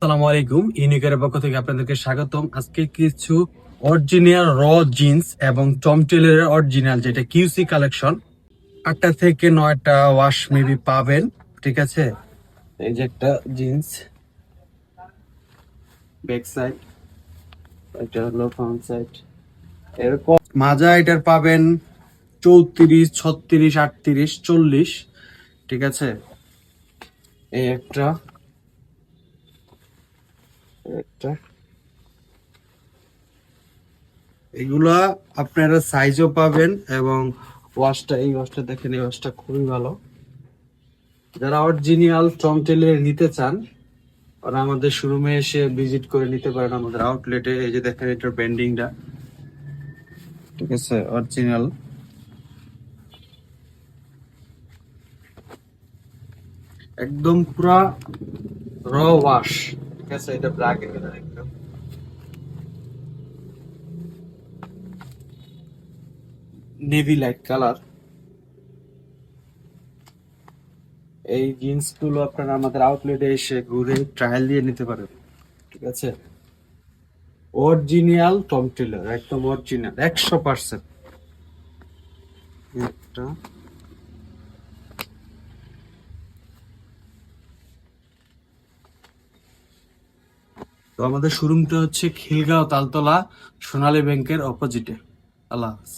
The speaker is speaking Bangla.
আসসালামু আলাইকুম, ইউনিকের পক্ষ থেকে আপনাদেরকে স্বাগতম। আজকে কিছু অরিজিনাল জিন্স এবং টম টেলরের অরিজিনাল যেটা কিউসি কালেকশন 8টা থেকে 9টা ওয়াশ মেবি পাবেন। ঠিক আছে, এই যে একটা জিন্স ব্যাক সাইড, এটা হলো ফ্রন্ট সাইড। এরকম মাজা এটার পাবেন 34, 36, 38, 40। ঠিক আছে, এই একটা একটা এগুলা আপনারা সাইজও পাবেন এবং এই ওয়াশটা দেখেন, এই ওয়াশটা খুবই ভালো। যারা অরিজিনাল টম টেলর নিতে চান ওরা আমাদের শোরুমে এসে ভিজিট করে নিতে পারেন আমাদের আউটলেটে। এই যে দেখেন এটার বেন্ডিংটা, ঠিক আছে, অরিজিনাল। একদম পুরা ওয়াশ। ঠিক আছে, এটা ব্ল্যাক এর একদম নেভি লাইট কালার। এই জিন্স গুলো আপনারা আমাদের আউটলেটে এসে ঘুরে ট্রায়াল দিয়ে নিতে পারেন। ঠিক আছে, অরিজিনাল টম টেলর, একদম অরিজিনাল 100%। একটা তো আমাদের শোরুমটা হচ্ছে খিলগাঁও তালতলা সোনালী ব্যাংকের অপোজিটে। আল্লাহ হাফেজ।